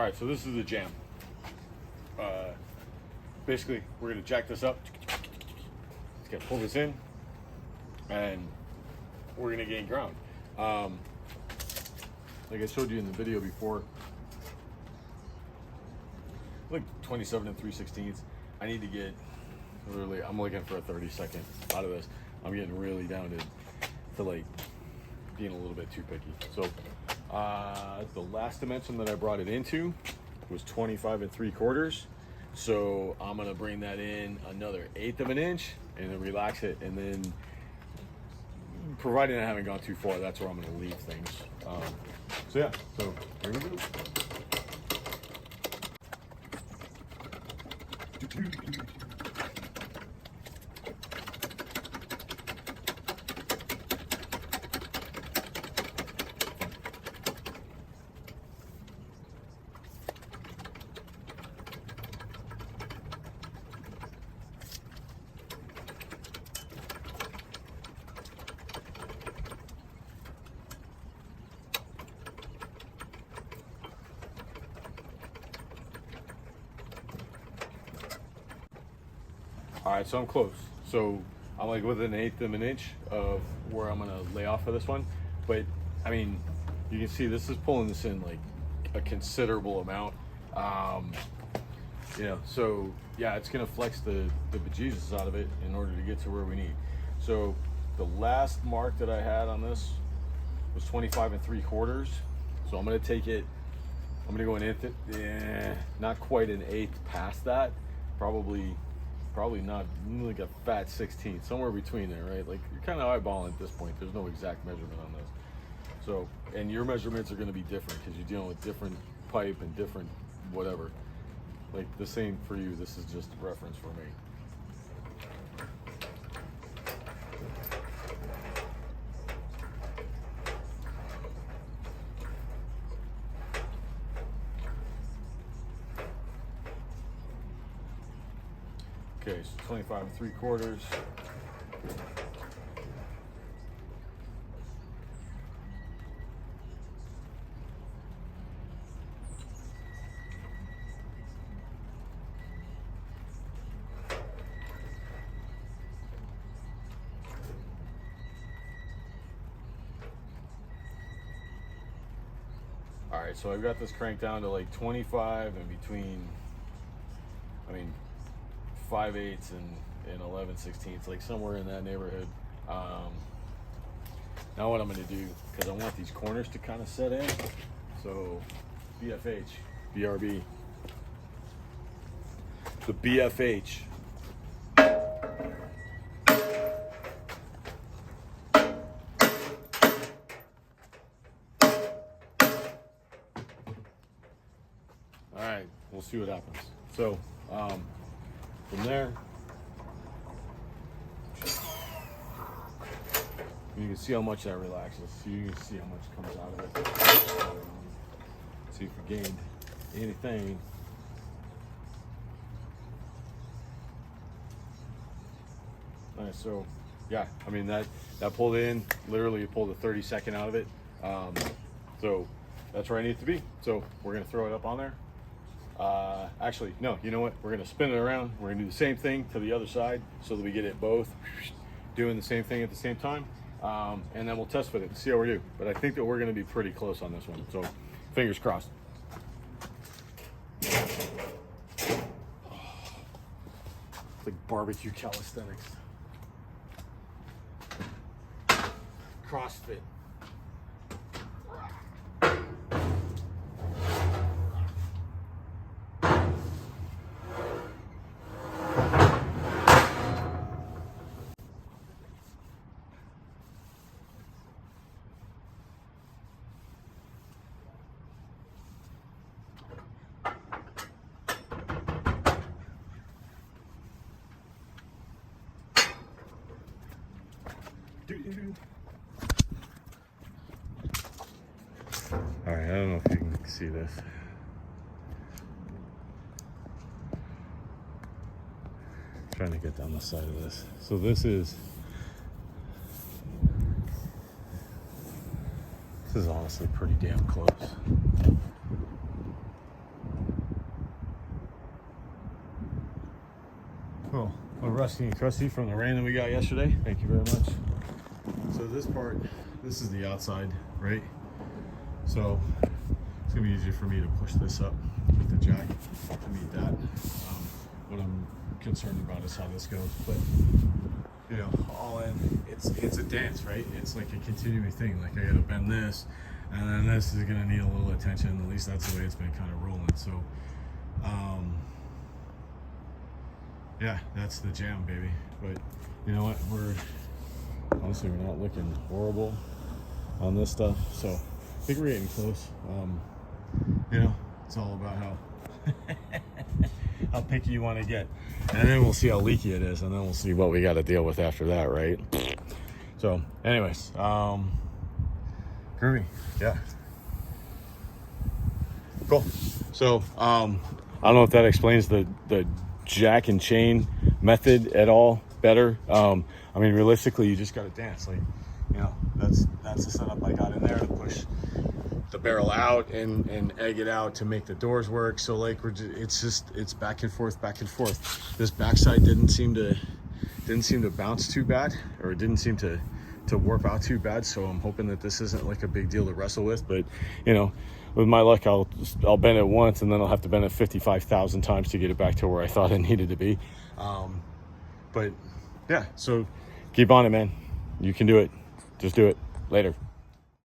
right, so this is the jam. Basically, we're gonna jack this up. It's gonna pull this in, and we're gonna gain ground. Like I showed you in the video before, like 27 and 3/16. I need to get literally. I'm looking for a 30-second out of this. I'm getting really down to like being a little bit too picky. So the last dimension that I brought it into was 25 3/4. So I'm gonna bring that in another 1/8 of an inch and then relax it, and then providing I haven't gone too far, that's where I'm gonna leave things. So yeah, so here we go. All right, so I'm close. So I'm like within 1/8 of an inch of where I'm gonna lay off for this one. But I mean, you can see this is pulling this in like a considerable amount. You know, so yeah, it's gonna flex the bejesus out of it in order to get to where we need. So the last mark that I had on this was 25 3/4. So I'm gonna take it, I'm gonna go an 1/8, not quite an 1/8 past that, probably not like a fat 16, somewhere between there, right? Like you're kind of eyeballing at this point. There's no exact measurement on this. So, and your measurements are going to be different because you're dealing with different pipe and different whatever. Like the same for you. This is just a reference for me. Okay, so 25 3/4. All right, so I've got this cranked down to like 25 and between, I mean, 5/8 and 11/16, like somewhere in that neighborhood. Now what I'm going to do, because I want these corners to kind of set in, so BFH, BRB, the BFH. All right, we'll see what happens. So from there, you can see how much that relaxes. So you can see how much comes out of it. See if we gained anything. All right, so yeah, I mean that pulled in, literally it pulled a 30-second out of it. So that's where I need it to be. So we're gonna throw it up on there. Actually, no, you know what? We're gonna spin it around. We're gonna do the same thing to the other side so that we get it both doing the same thing at the same time. And then we'll test fit it and see how we do. But I think that we're gonna be pretty close on this one. So fingers crossed. It's like barbecue calisthenics. CrossFit. All right, I don't know if you can see this. Trying to get down the side of this. So this is honestly pretty damn close. Cool. Well, rusty and crusty from the rain that we got yesterday. Thank you very much. So this part, this is the outside, right? So it's gonna be easier for me to push this up with the jack to meet that. What I'm concerned about is how this goes, but you know, all in, it's a dance, right? It's like a continuing thing. Like I gotta bend this, and then this is gonna need a little attention. At least that's the way it's been kind of rolling. So, yeah, that's the jam, baby. But you know what? Honestly, we're not looking horrible on this stuff. So I think we're getting close. You know, it's all about how picky you want to get, and then we'll see how leaky it is, and then we'll see what we got to deal with after that, right? So anyways, groovy, yeah, cool. So I don't know if that explains the jack and chain method at all better. I mean, realistically, you just got to dance. Like, you know, that's the setup I got in there to push the barrel out and egg it out to make the doors work. So like it's back and forth. This backside didn't seem to bounce too bad, or it didn't seem to warp out too bad. So I'm hoping that this isn't like a big deal to wrestle with. But you know, with my luck, I'll bend it once, and then I'll have to bend it 55,000 times to get it back to where I thought it needed to be. But yeah, so keep on it, man. You can do it. Just do it. Later.